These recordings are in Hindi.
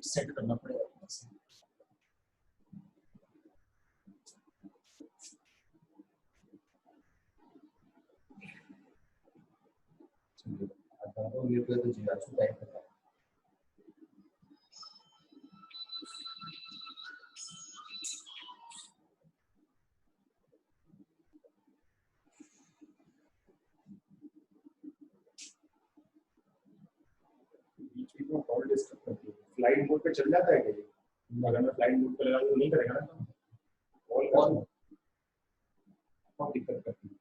सेट करना पड़ेगा। ये तो जीरा टाइप है। फ्लाइट मोड पे चल जाता है क्या? अगर मैं फ्लाइट मोड पे लगा तो नहीं करेगा ना, कॉल बहुत दिक्कत करती है।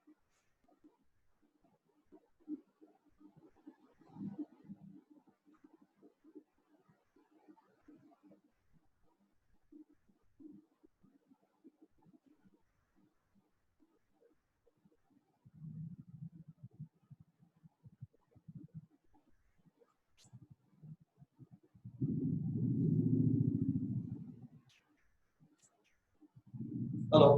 हेलो,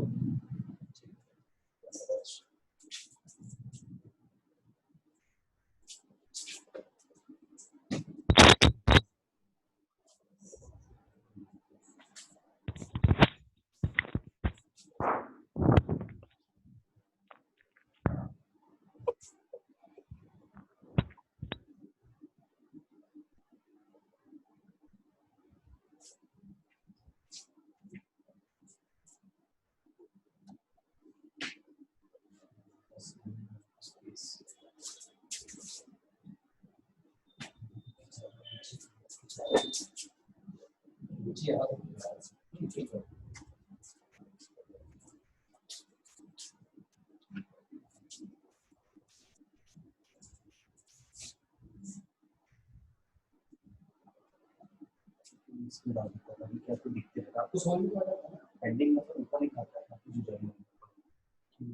आपको दिखते हैं, आपको समझ में आ जाता है पेंडिंग मतलब ऊपर ही खाता है आपको जो जरूरत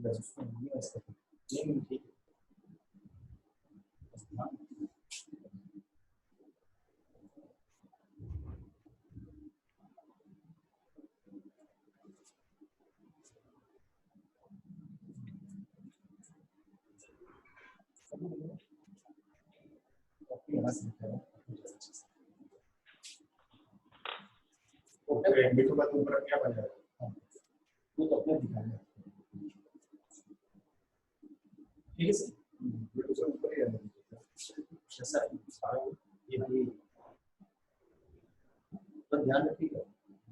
है उसको नहीं ऐसा नहीं ठीक है। ओके एमबी के बाद ऊपर क्या बन जाएगा वो तो अपने दिखाना ठीक है सर, बिल्कुल सर ऊपर ही रहना जैसा सारा ये पर ध्यान रखिएगा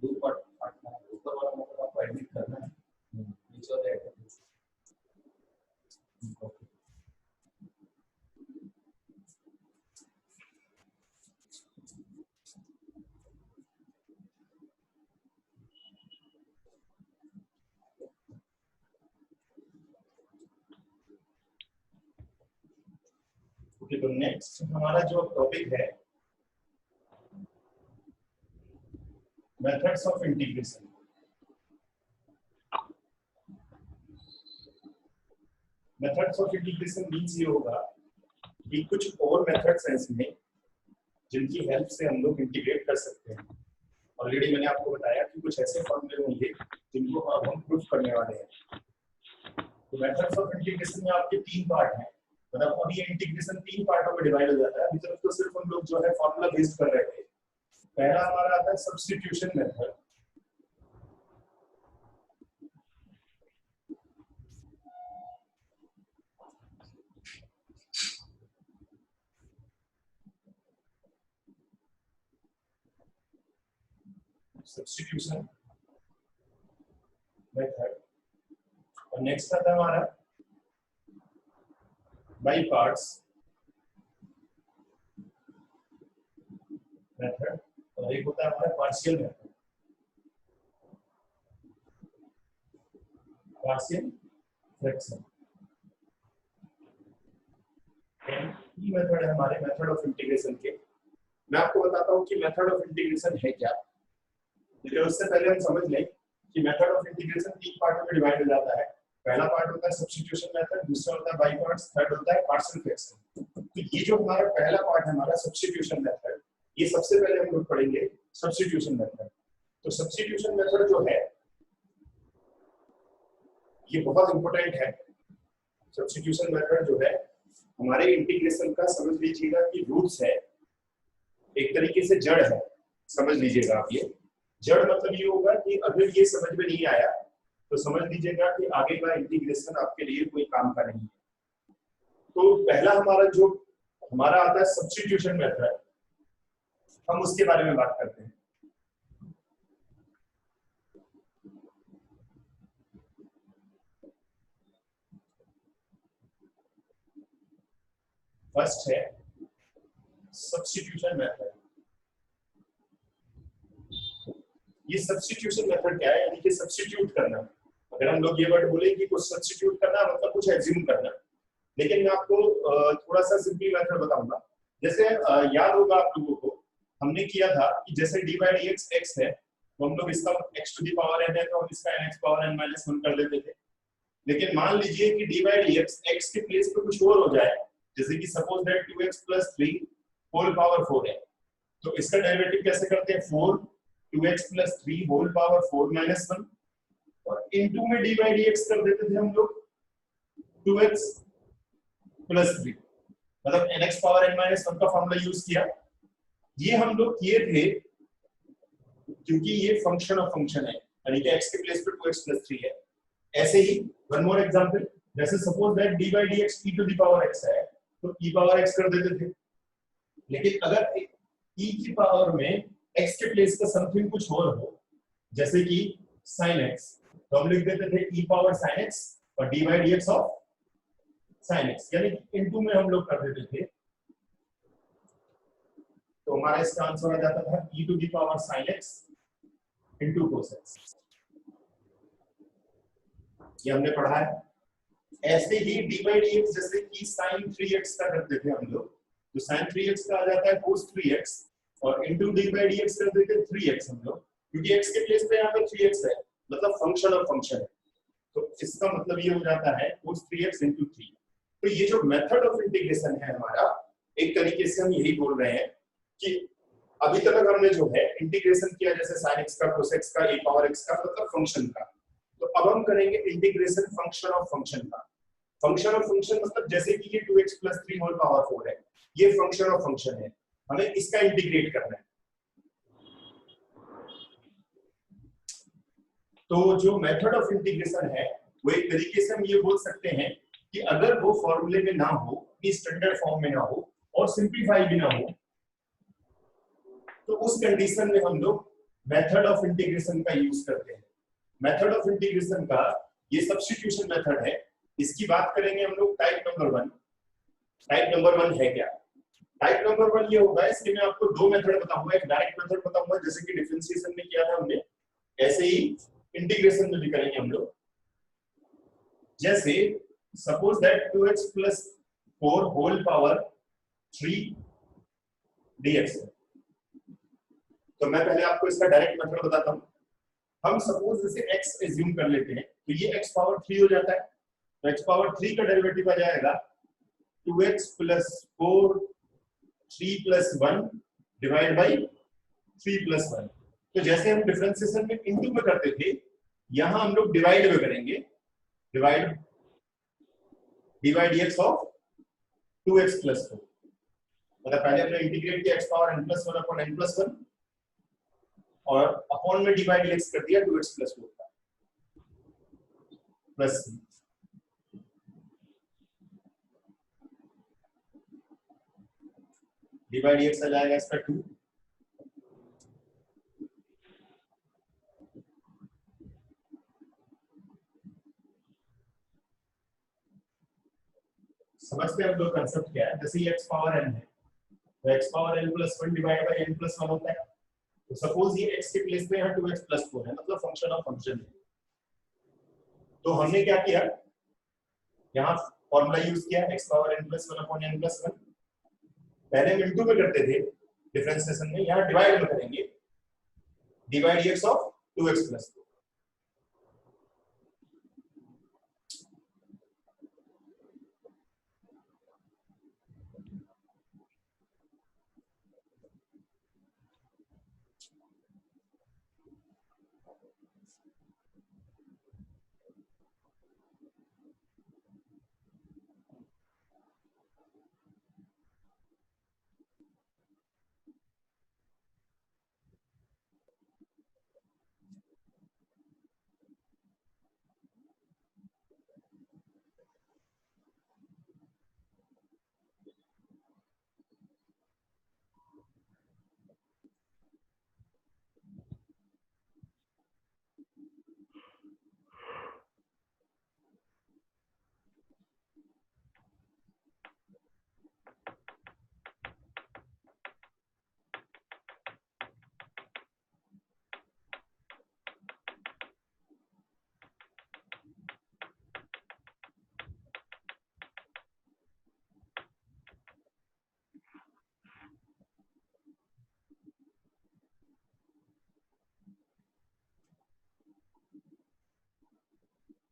दो पार्ट काटना है, ऊपर वाला मतलब आपको एडमिट करना है, नीचे वाला एडमिट तो नेक्स्ट हमारा जो टॉपिक है methods of integration. Methods of integration means ये होगा कि कुछ और मेथड्स हैं इसमें जिनकी हेल्प से हम लोग इंटीग्रेट कर सकते हैं। ऑलरेडी मैंने आपको बताया कि कुछ ऐसे फॉर्मूले होंगे जिनको अब हम प्रूफ करने वाले हैं। तो मेथड्स ऑफ इंटीग्रेशन में आपके तीन पार्ट हैं, मतलब अब ये इंटीग्रेशन तीन पार्टों में डिवाइड हो जाता है। अभी तक तो सिर्फ हम लोग जो है फॉर्मूला बेस्ड कर रहे थे। पहला हमारा आता है सब्स्टिट्यूशन मेथड, सब्स्टिट्यूशन मेथड, और नेक्स्ट आता है हमारा बाय पार्ट्स मेथड, और एक होता है हमारा पार्शियल मेथड, पार्शियल फ्रैक्शन। ये मेथड है हमारे मेथड ऑफ इंटीग्रेशन के। मैं आपको बताता हूँ कि मेथड ऑफ इंटीग्रेशन है क्या, लेकिन उससे पहले हम समझ लें कि मेथड ऑफ इंटीग्रेशन तीन पार्टों में डिवाइड हो जाता है। पहला पार्ट होता है सब्स्टिट्यूशन मेथड, दूसरा होता है बाय पार्ट्स, थर्ड होता है पार्शियल फ्रैक्शन। तो ये जो हमारा पहला पार्ट है हमारा सब्स्टिट्यूशन मेथड, ये सबसे पहले हम लोग पढ़ेंगे सब्स्टिट्यूशन मेथड। तो सब्स्टिट्यूशन मेथड जो है ये बहुत इंपॉर्टेंट है। सब्स्टिट्यूशन मेथड जो है हमारे इंटीग्रेशन का समझ लीजिएगा कि रूट्स है, एक तरीके से जड़ है। समझ लीजिएगा आप ये। जड़ मतलब ये होगा कि अगर ये समझ में नहीं आया तो समझ लीजिएगा कि आगे का इंटीग्रेशन आपके लिए कोई काम का नहीं है। तो पहला हमारा आता है सब्स्टिट्यूशन मेथड, हम उसके बारे में बात करते हैं। फर्स्ट है सब्स्टिट्यूशन मेथड। ये सब्स्टिट्यूशन मेथड क्या है, यानी कि सब्स्टिट्यूट करना। अगर हम लोग ये वर्ड बोले कि कुछ सब्स्टिट्यूट करना मतलब कुछ एज्यूम करना, लेकिन मैं आपको थोड़ा सा सिंपल मेथड बताऊंगा। जैसे याद होगा आप लोगों को, हमने किया था कि जैसे D by D X X है तो हम लोग इसका x to the power n है तो हम इसका n x power n minus 1 कर देते थे। लेकिन मान लीजिए कि D by D X x के प्लेस पे कुछ और हो जाए, जैसे कि suppose that 2x plus 3 whole power 4 है, तो इसका डेरिवेटिव कैसे करते हैं, 4 2x plus 3 whole power 4 minus 1, और इनटू में डी बाई डी एक्स कर देते थे हम लोग 2x प्लस 3, मतलब nx पावर n माइनस 1 का फॉर्मूला यूज किया। ये हम लोग किए थे क्योंकि ये फंक्शन ऑफ फंक्शन है, यानी कि x के प्लेस पे 2x प्लस 3 है। ऐसे ही वन मोर एग्जांपल, जैसे suppose that d by dx e to the power x है तो e पावर x कर देते थे। लेकिन अगर e की पावर में x के प्लेस पे समथिंग कुछ और हो, जैसे कि sin x, तो हम लिख देते थे e पावर sin x और d by dx of sin x, यानी कि इनटू में हम लोग कर देते थे। तो हमारा इसका आंसर आ जाता था e to the power sin x into cos x। ये हमने पढ़ा है। ऐसे ही d by dx जैसे कि sin 3x का करते थे हम लोग, तो sin 3x का आ जाता है cos 3x और into d by dx कर देते हैं 3x हम लोग, क्योंकि x के प्लेस पे यहाँ पे 3x है, मतलब फंक्शन ऑफ फंक्शन है, तो इसका मतलब ये हो जाता है cos 3x into 3। तो ये जो मेथड ऑफ इंटीग्रेशन है हमारा, एक तरीके से हम यही बोल रहे हैं कि अभी तक हमने जो है इंटीग्रेशन किया, जैसे sin x का, cos x का, e पावर x का, मतलब फंक्शन का। तो अब हम करेंगे इंटीग्रेशन फंक्शन ऑफ फंक्शन का। फंक्शन ऑफ फंक्शन मतलब जैसे कि ये 2x प्लस 3 होल पावर 4 है, ये फंक्शन ऑफ फंक्शन है, हमें इसका इंटीग्रेट करना है। तो जो मेथड ऑफ इंटीग्रेशन है वो एक तरीके से हम ये बोल सकते हैं कि अगर वो फॉर्मूले में ना हो, स्टैंडर्ड फॉर्म में ना हो और सिंपलीफाई भी ना हो, तो उस कंडीशन में हम लोग मेथड ऑफ इंटीग्रेशन का यूज करते हैं। मेथड ऑफ इंटीग्रेशन का ये सब्स्टिट्यूशन मेथड है। इसकी बात करेंगे हम लोग टाइप नंबर 1। टाइप नंबर 1 है क्या? टाइप नंबर 1 ये होगा, इसके मैं आपको दो मेथड बताऊंगा, एक डायरेक्ट मेथड बताऊंगा जैसे कि डिफरेंशिएशन में किया था हमने, ऐसे ही इंटीग्रेशन में भी करेंगे हम लोग। जैसे suppose that 2x plus 4 whole power 3 dx है, तो मैं पहले आपको इसका डायरेक्ट मेथड बताता हूं। हम सपोज जैसे x एज्यूम कर लेते हैं, तो ये x पावर 3 हो जाता है, तो x पावर 3 का डेरिवेटिव आ जाएगा 2x plus 4 3 plus 1 divide by 3 plus 1। तो जैसे हम डिफरेंशिएशन में इनटू में करते थे, यहां हम लोग डिवाइड में करेंगे, divide dy dx of 2x plus 4। मतलब पहले हमने इंटीग्रेट किया x power n plus 1 upon n plus 1 और अपॉन में dy dx कर दिया 2x प्लस 4 का प्लस dy dx आ जाएगा इसका 2। समझते हैं हम लोग कंसेप्ट क्या है। जैसे ये x पावर n है तो x power n plus 1 divide bye n plus 1 होता है। तो सपोज ये x के प्लेस पे यहाँ 2x प्लस 4 है, मतलब फंक्शन ऑफ फंक्शन है। तो हमने क्या किया, यहाँ फॉर्मूला यूज किया x power n plus 1 upon n plus 1। पहले हम इनटू में करते थे डिफरेंशिएशन में, यहाँ डिवाइड में करेंगे dy dx of 2x plus 4।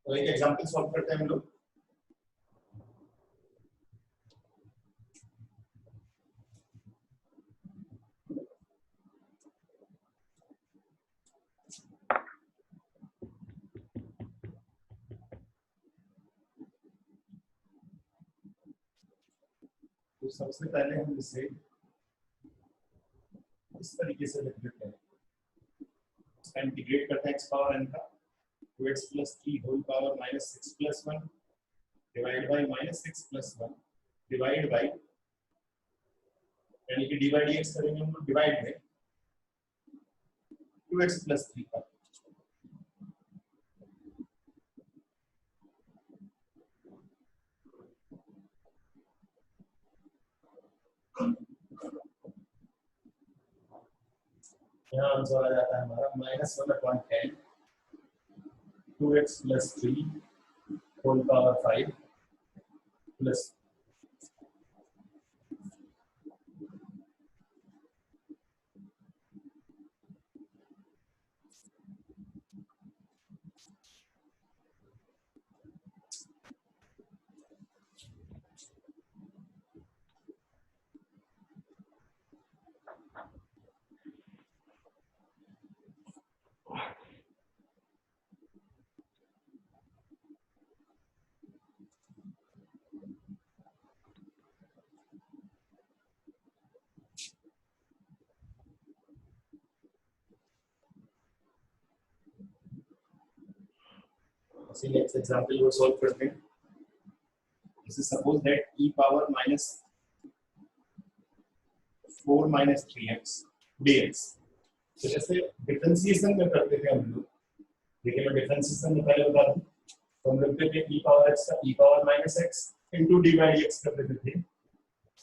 तो एक एग्जांपल सॉल्व करते हैं हम लोग। तो सबसे पहले हम इसे इस तरीके से लिख देते हैं, इसका इंटीग्रेट करते हैं x पावर n का 2x + 3 whole power -6 + 1 divide by -6 + 1 divide by, यानी कि dy dx करेंगे हम लोग डिवाइड में 2x + 3 का। यहाँ आंसर आ जाता है हमारा -1/10 2x + 3 whole power 5 plus next example वो सॉल्व करते हैं। This is suppose that e power -4 - 3x dx। तो जैसे डिफरेंशिएशन में करते थे हम लोग, देखिए मैं डिफरेंशिएशन में पहले बता दूं, तो हम लोग थे e पावर x का e power -x into d by dx कर देते थे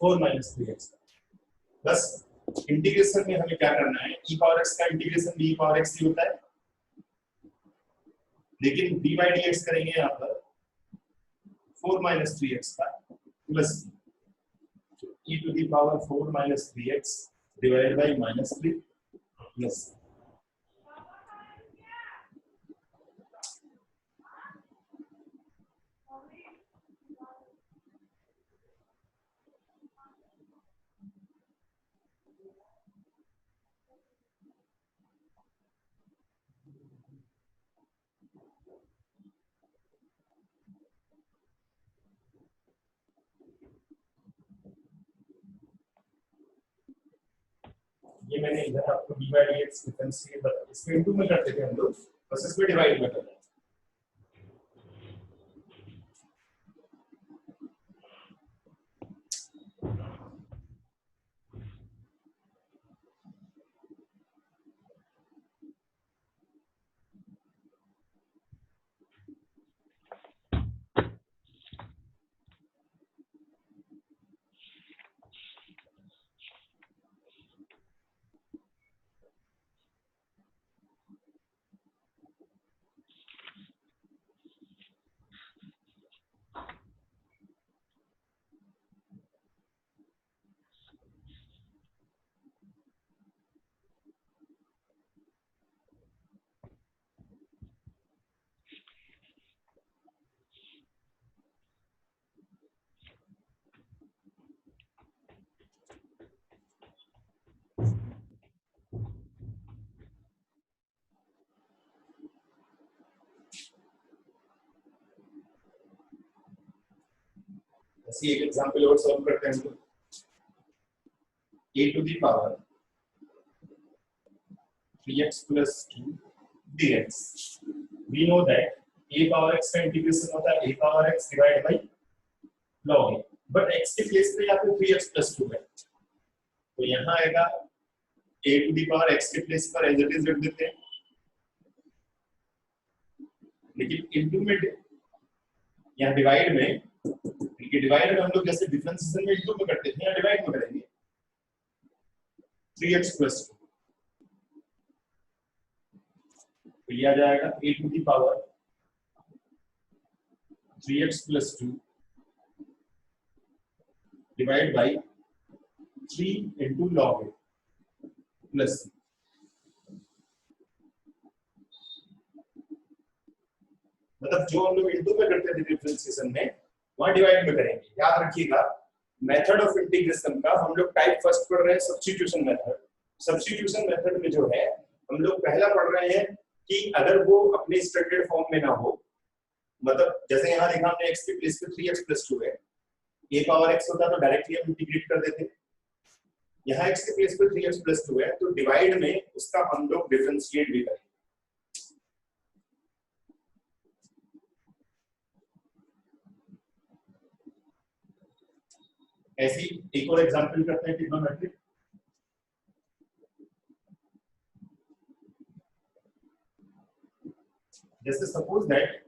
4 - 3x। बस इंटीग्रेशन में हमें क्या करना है, e पावर x का इंटीग्रेशन d पावर x ही होता है, लेकिन d by dx करेंगे यहाँ पर 4 - 3x का plus e to the power 4 - 3x divided by -3 plus ये मैंने इधर आपको d by dx डिफरेंशिएट इसमें इनटू में करते थे हम लोग, बस इसमें डिवाइड में करते हैं। ऐसे एक एग्जांपल और सॉल्व करते हैं। a to the power 3x + 2 dx। we know that a power x का इंटीग्रेशन होता है a power x divide by log a, but x के प्लेस पे यहाँ पे 3x + 2 है, तो यहाँ आएगा a to the power x के प्लेस पर एज इट इज रख देते हैं, लेकिन इनटू में यहाँ डिवाइड में, क्योंकि डिवाइड में हम लोग जैसे डिफरेंशिएशन में इनटू में करते थे, यहाँ डिवाइड में करेंगे 3x + 2, तो ये आ जाएगा a to the power 3x + 2 divide by 3 into log a plus c। मतलब जो हम लोग इंटू में करते थे डिफरेंशिएशन में, वहां डिवाइड में करेंगे। याद रखिएगा, मेथड ऑफ इंटीग्रेशन का हम लोग टाइप फर्स्ट पढ़ रहे हैं सब्स्टिट्यूशन मेथड। सब्स्टिट्यूशन मेथड में जो है हम लोग पहला पढ़ रहे हैं कि अगर वो अपने स्टैंडर्ड फॉर्म में ना हो, मतलब जैसे यहाँ देखा हमने x की प्लेस पे 3x+2 है, a पावर x होता तो डायरेक्टली हम इंटीग्रेट कर देते। यहाँ x की प्लेस पे 3x+2 है तो डिवाइड में उसका हम लोग डिफरेंशिएट भी करेंगे। ऐसी एक और एग्जांपल करते हैं ट्रिग्नोमेट्री। जैसे सपोज दैट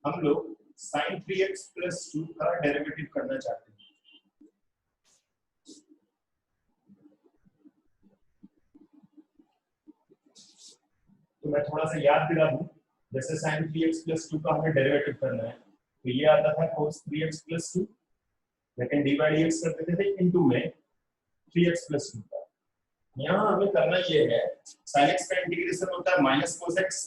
हम लोग sin 3x+2 का डेरिवेटिव करना चाहते हैं। तो मैं थोड़ा सा याद दिला दूं, जैसे sin 3x+2 का हमें डेरिवेटिव करना है तो ये आता था cos 3x+2, लेकिन dy dx करते थे इनटू में 3x+2 का। यहाँ हमें करना ये है, sin x का इंटीग्रेशन होता है माइनस cos x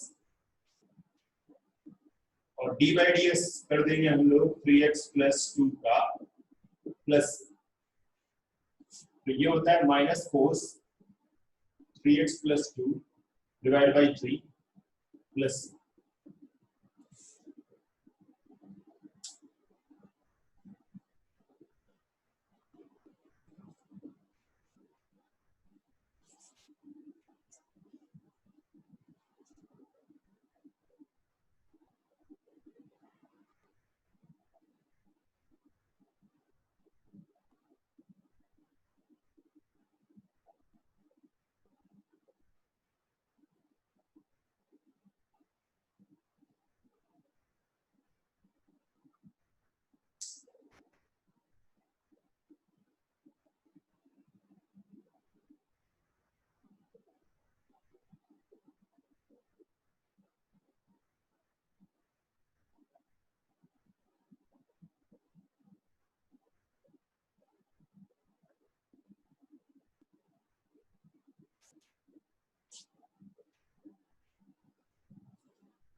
और dy dx कर देंगे हम लोग 3x+2 का प्लस, तो ये होता है minus cos 3x+2 divide by 3 plus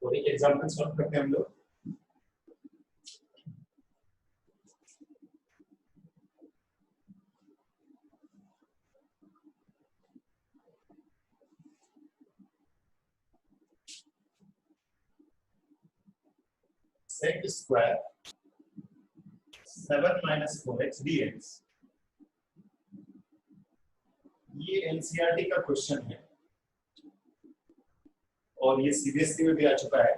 और एक एग्जांपल सॉल्व करते हैं हम लोग। sec स्क्वायर 7 - 4x dx, ये एनसीईआरटी का क्वेश्चन है और ये सीबीएसई में भी आ चुका है।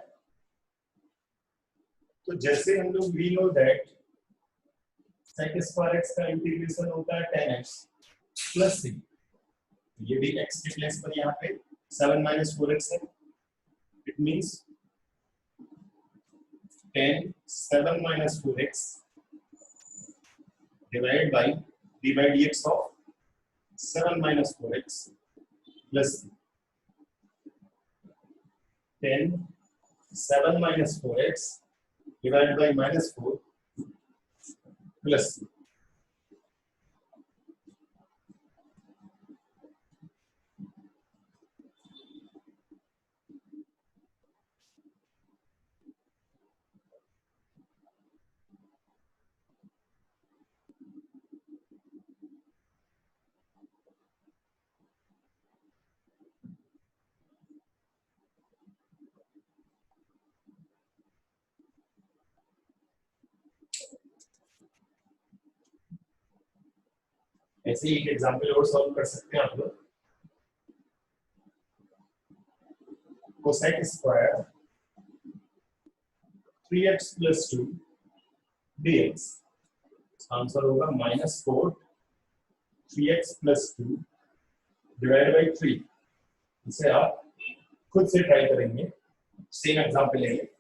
तो जैसे हम लोग we know that sec square x का इंटीग्रेशन होता है 10x प्लस c, ये भी x के प्लेस पर यहाँ पे 7 - 4x है। It means 10 7 - 4x divided by d by dx of 7 - 4x plus 10 7 - 4x divided by -4 plus ऐसे ही एक एग्जांपल और सॉल्व कर सकते हैं आप लोग। cosec square 3x + 2 dx, answer होगा -4 3x + 2 डिवाइड बाई 3। इसे आप खुद से ट्राई करेंगे, सेम एग्जांपल लेंगे।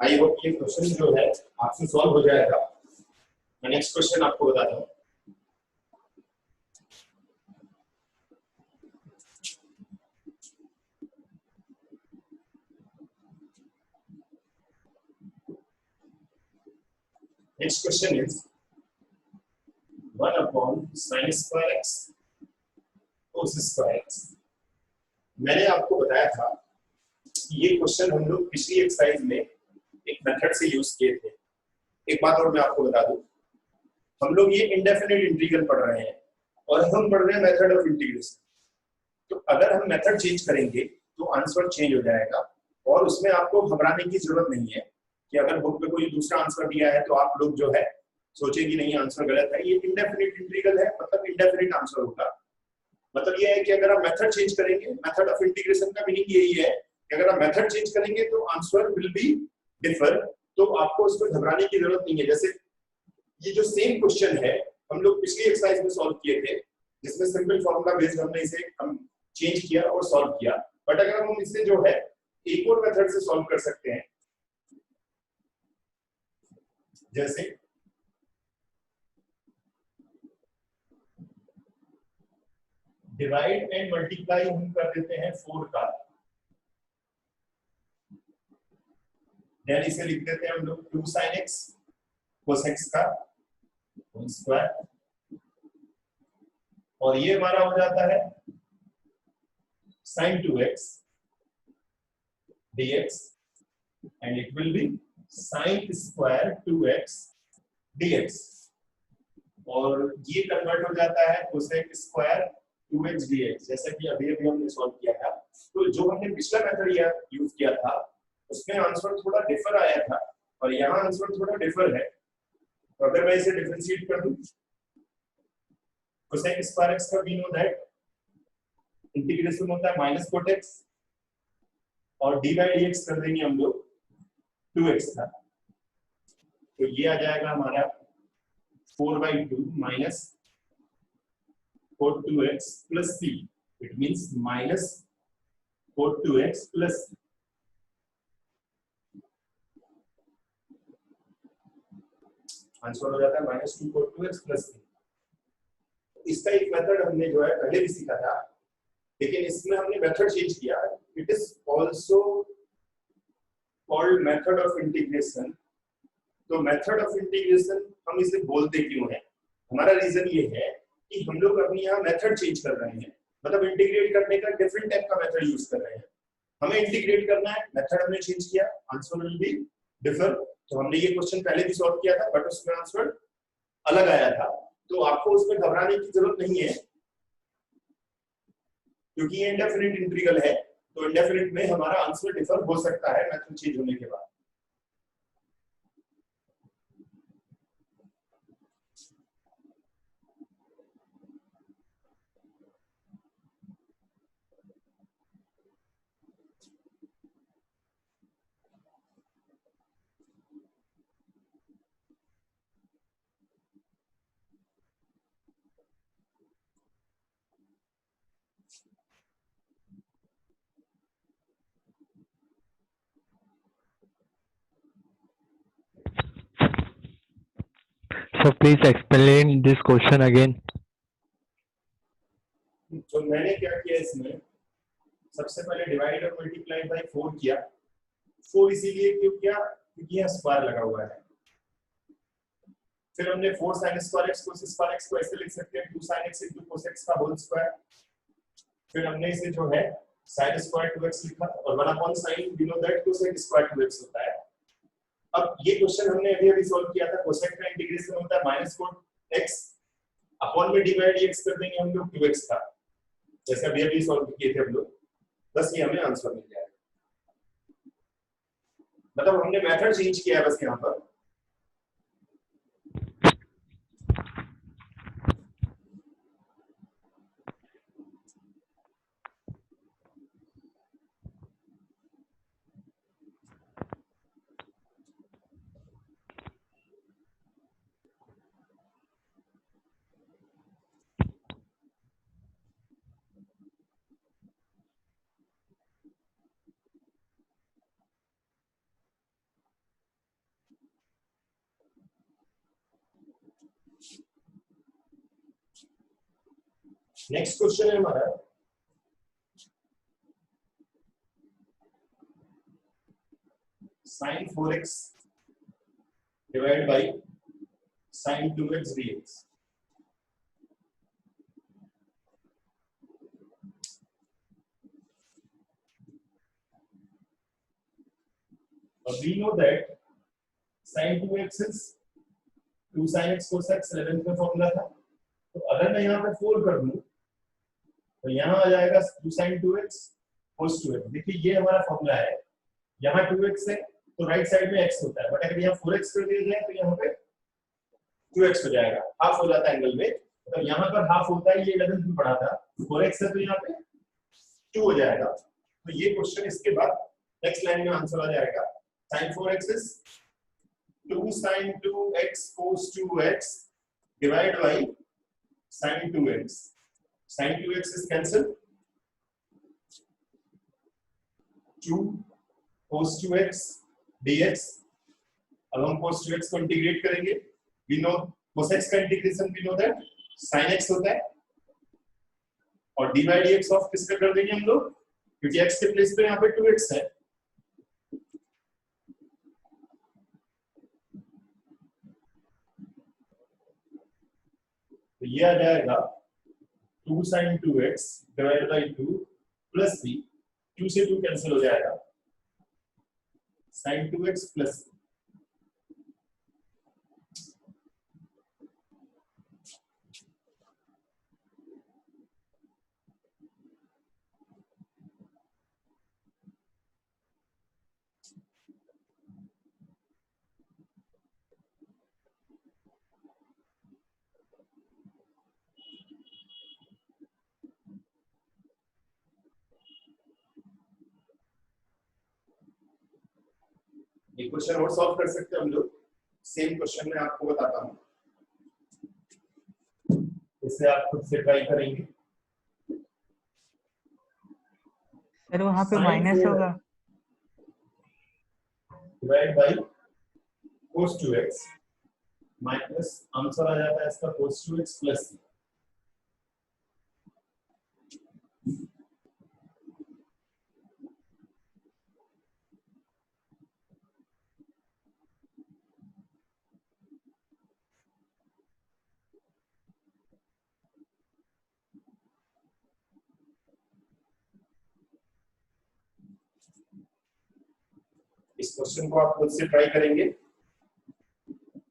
आई होप ये क्वेश्चन जो है आपसे सॉल्व हो जाएगा। मैं नेक्स्ट क्वेश्चन आपको बताता हूँ। Next question is 1 upon sin square x cos square x। मैंने आपको बताया था ये क्वेश्चन हम लोग पिछली एक्सरसाइज में एक मेथड से यूज किए थे। एक बात और मैं आपको बता दूं, हम लोग ये इंडेफिनिट इंटीग्रल पढ़ रहे हैं और हम पढ़ रहे हैं मेथड ऑफ इंटीग्रेशन। तो अगर हम मेथड चेंज करेंगे तो आंसर चेंज हो जाएगा और उसमें आपको घबराने की जरूरत नहीं है कि अगर बुक में कोई दूसरा आंसर दिया है तो आप लोग जो है सोचेंगे नहीं आंसर गलत है। ये इंडेफिनिट इंटीग्रल है, मतलब इंडेफिनिट आंसर होगा। मतलब ये है कि अगर आप मेथड चेंज करेंगे, मेथड ऑफ इंटीग्रेशन का मीनिंग यही है कि अगर आप मेथड चेंज करेंगे तो आंसर विल बी डिफर। तो आपको उसमें घबराने की जरूरत नहीं है। जैसे ये जो सेम क्वेश्चन है हम लोग पिछली एक्सरसाइज में सॉल्व किए थे, जिसमें सिंपल फॉर्मूला बेस्ड हमने इसे चेंज किया और सॉल्व किया। बट अगर हम इसे जो है एक और मेथड से सॉल्व कर सकते हैं, जैसे डिवाइड एंड मल्टीप्लाई हम कर देते हैं 4 का, देन इसे लिख देते हैं हम लोग 2 sin x cos x का होल स्क्वायर, और ये हमारा हो जाता है sin 2x dx and it will be sin square 2x dx, और ये कन्वर्ट हो जाता है cosec स्क्वायर 2x dx, जैसा कि अभी अभी हमने सॉल्व किया था। तो जो हमने पिछला मेथड यूज किया था उसमें आंसर थोड़ा डिफर आया था और यहाँ आंसर थोड़ा डिफर है। तो अगर मैं इसे डिफरेंशिएट कर दूं, cosec स्क्वायर x का वी नो दैट इंटीग्रेशन होता है माइनस cot x, और d बाई dx कर देंगे हम लोग 2x का। तो ये आ जाएगा हमारा 4/2 minus cot 2x plus c, it means minus cot 2x plus c। Answer हो जाता है minus 2 cot 2x plus c। इसका एक मेथड हमने जो है पहले भी सीखा था, लेकिन इसमें हमने मेथड चेंज किया। It is also called method of integration. तो मेथड ऑफ इंटीग्रेशन हम इसे बोलते क्यों हैं? हमारा रीजन ये है कि हम लोग अभी यहाँ मेथड चेंज कर रहे हैं, मतलब इंटीग्रेट करने का डिफरेंट टाइप का मेथड यूज कर रहे हैं। हमें इंटीग्रेट करना है, मेथड हमने चेंज किया, आंसर विल बी डिफर। तो हमने ये क्वेश्चन पहले भी सॉल्व किया था बट उसमें आंसर अलग आया था, तो आपको उसमें घबराने की जरूरत नहीं है क्योंकि ये इंडेफिनिट इंटीग्रल है। तो इंडेफिनिट में हमारा आंसर डिफर हो सकता है मेथड चेंज होने के बाद। So please explain this question again. तो मैंने क्या किया इसमें, सबसे पहले डिवाइड और मल्टीप्लाई बाय 4 किया। 4 इसीलिए क्यों किया क्योंकि यहाँ स्क्वायर लगा हुआ है। फिर हमने 4 sin square x cos square x को ऐसे लिख सकते हैं 2 sin x into cos x का होल स्क्वायर। फिर हमने इसे जो है sin स्क्वायर 2x लिखा और 1 upon sin we know that cosec square 2x होता है। अब ये क्वेश्चन हमने अभी अभी सॉल्व किया था, cosec का इंटीग्रेशन होता है माइनस cot x अपॉन में d बाई dx कर देंगे हम लोग 2x का, जैसे अभी अभी सॉल्व किए थे हम लोग। बस ये हमें आंसर मिल जाएगा, मतलब हमने मेथड चेंज किया है बस यहाँ पर। नेक्स्ट क्वेश्चन है हमारा sin 4x divided by sin 2x dx. We know that sin 2x is 2 sin x cos x 11th में फॉर्मूला था, तो अगर मैं यहाँ पे 4 कर दूं तो यहाँ आ जाएगा 2 sin 2x cos 2x। देखिए ये हमारा फॉर्मूला है, यहाँ 2x है तो राइट साइड में x होता है, बट अगर यहाँ 4x कर दिया जाए तो यहाँ पे 2x हो जाएगा, हाफ हो जाता है एंगल में। तो यहाँ पर हाफ होता है, ये 11th में पढ़ा था, 4x है तो यहाँ पे 2 हो जाएगा। तो ये क्वेश्चन इसके बाद नेक्स्ट लाइन में आंसर आ जाएगा sin 4x is 2 sin 2x cos 2x divided by sin 2x. Sin 2x is cancelled, 2 cos 2x dx, अब हम cos 2x को इंटीग्रेट करेंगे। we know cos x का integration we know that sin x होता है, और dy dx ऑफ किसका कर देंगे हम लोग, क्योंकि x के प्लेस पे यहाँ पे 2x है। तो ये आ जाएगा 2 sin 2x divided by 2 plus 3, 2 से 2 कैंसिल हो जाएगा, sin 2x plus 3। एक क्वेश्चन और सॉल्व कर सकते हैं हम लोग, सेम क्वेश्चन में आपको बताता हूं, इसे आप खुद से ट्राई करेंगे। सर वहां पे माइनस होगा, divide by cos 2x minus answer आ जाता है इसका cos 2x प्लस। इस क्वेश्चन को आप खुद से ट्राई करेंगे,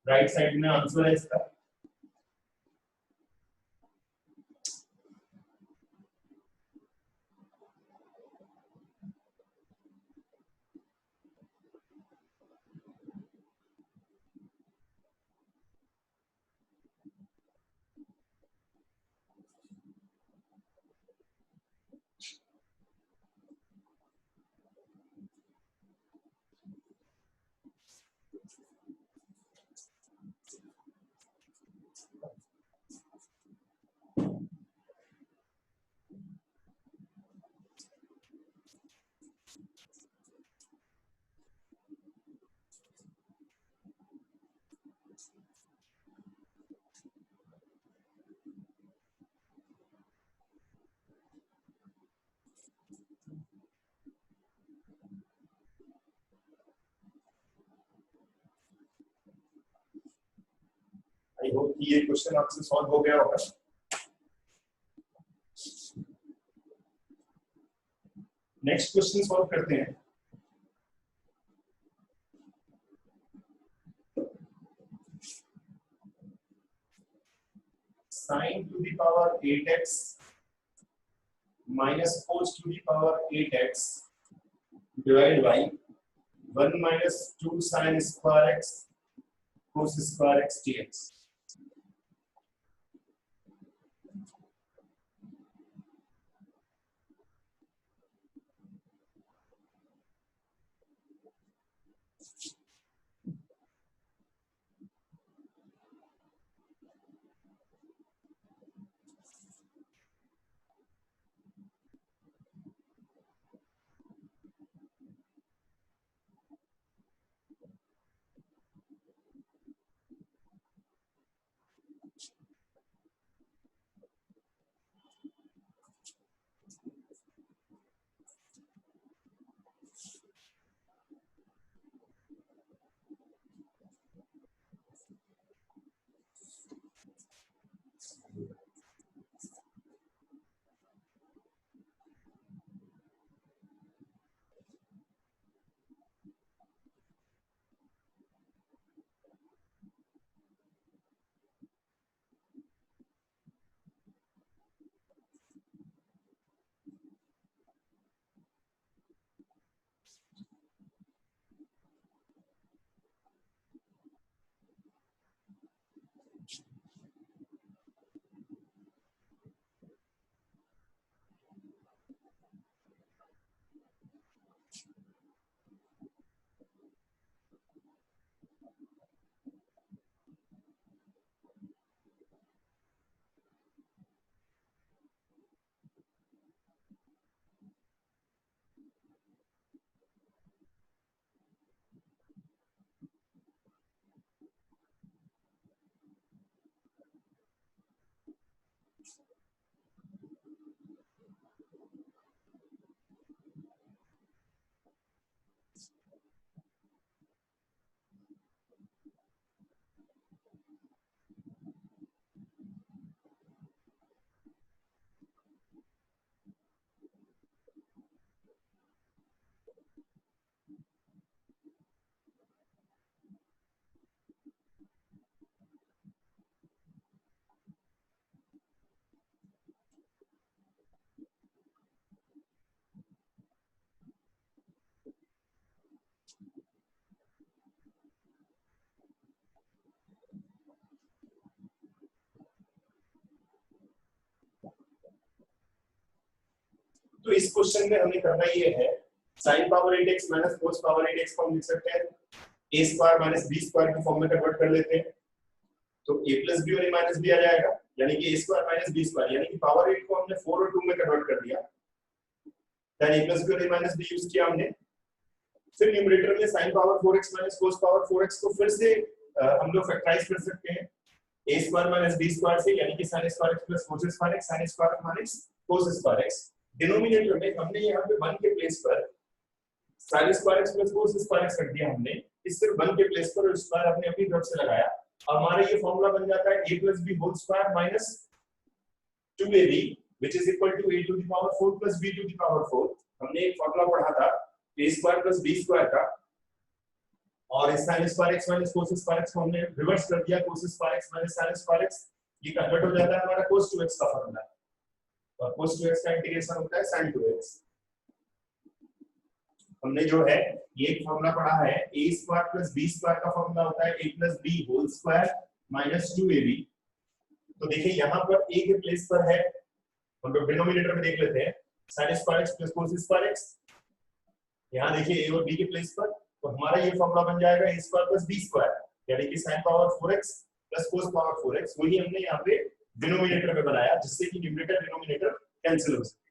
राइट साइड में आंसर है इसका। आई होप कि ये क्वेश्चन आपसे सॉल्व हो गया होगा। नेक्स्ट क्वेश्चन सॉल्व करते हैं। sin to the power 8x minus cos to the power 8x divided by 1 minus 2 sin square x cos square x dx। तो इस क्वेश्चन में हमें करना ये है sin power 8x minus cos power 8x को हम लिख सकते हैं a square minus b square की फॉर्म में कन्वर्ट कर लेते हैं तो a प्लस b और a माइनस b आ जाएगा यानी कि a square minus b square यानी कि पावर 8 को हमने 4 और 2 में कन्वर्ट कर दिया देन a प्लस b और a माइनस b यूज किया हमने फिर न्यूमरेटर में sin power 4x minus cos power 4x को फिर से हम लोग फैक्टराइज कर सकते हैं a square minus b square से यानी कि sin square x plus cos square x sin square minus cos square x denominator में हमने यहाँ पे 1 के प्लेस पर sin square x plus cos square x रख दिया हमने इस सिर्फ 1 के प्लेस पर स्क्वायर हमने अपनी तरफ से लगाया और हमारा ये फार्मूला बन जाता है a plus b whole square minus 2ab which is equal to a to the power 4 plus b to the power 4 हमने एक फार्मूला पढ़ा था a square plus b square का और इस sin square x minus cos square x को हमने रिवर्स कर दिया cos square x minus sin square x ये कन्वर्ट हो जाता है हमारा cos 2x का फार्मूला और cos 2x का इंटीग्रेशन होता है sin 2x हमने जो है ये एक फार्मूला पढ़ा है a square plus b square का फार्मूला होता है a plus b whole square minus 2ab तो देखिए यहाँ पर a के प्लेस पर है हम लोग डिनोमिनेटर में देख लेते हैं sin square x plus cos square x यहाँ देखिए a और b के प्लेस पर तो हमारा ये फार्मूला बन जाएगा a square plus b square यानी कि sin power 4x plus cos power 4x वही हमने यहाँ पे डिनोमिनेटर में बनाया जिससे कि न्यूमरेटर डिनोमिनेटर कैंसिल हो सके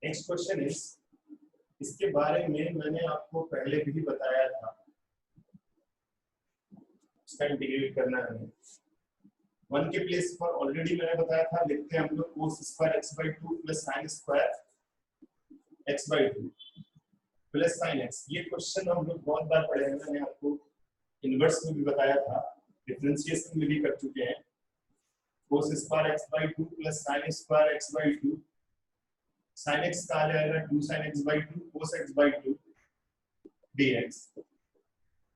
नेक्स्ट क्वेश्चन इज इसके बारे में मैंने आपको पहले भी बताया था इसका इंटीग्रेट करना है 1 के प्लेस पर ऑलरेडी मैंने बताया था लिखते हैं हम लोग cos square x/2 plus sin square x/2 plus sin x ये क्वेश्चन हम लोग बहुत बार पढ़े हैं मैंने आपको इनवर्स में भी बताया था डिफरेंशिएशन में भी कर चुके हैं cos square x/2 plus sin square x/2 sin x का आ जाएगा 2 sin x/2 cos x/2 dx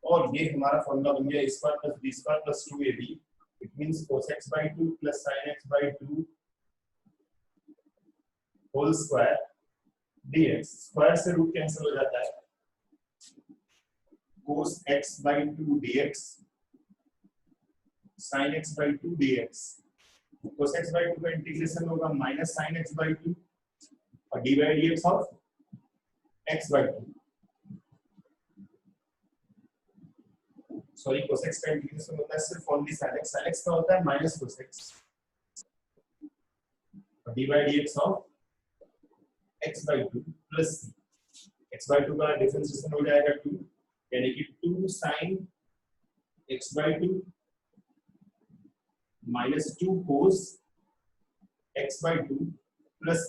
और ये हमारा फॉर्मूला बन गया a square plus b square plus 2ab it means cos x/2 plus sin x/2 whole square dx square से रूट कैंसिल हो जाता है cos x/2 dx sin x/2 dx cos x/2 का इंटीग्रेशन होगा माइनस sin x/2 और dy dx of x/2 sorry cosec x का इंटीग्रेशन होता है सिर्फ only sin x, sin x का होता है minus cosec x dy dx of x/2 plus x/2 का डिफरेंशिएशन हो जाएगा 2 यानी कि 2 sin x/2 minus 2 cos x/2 plus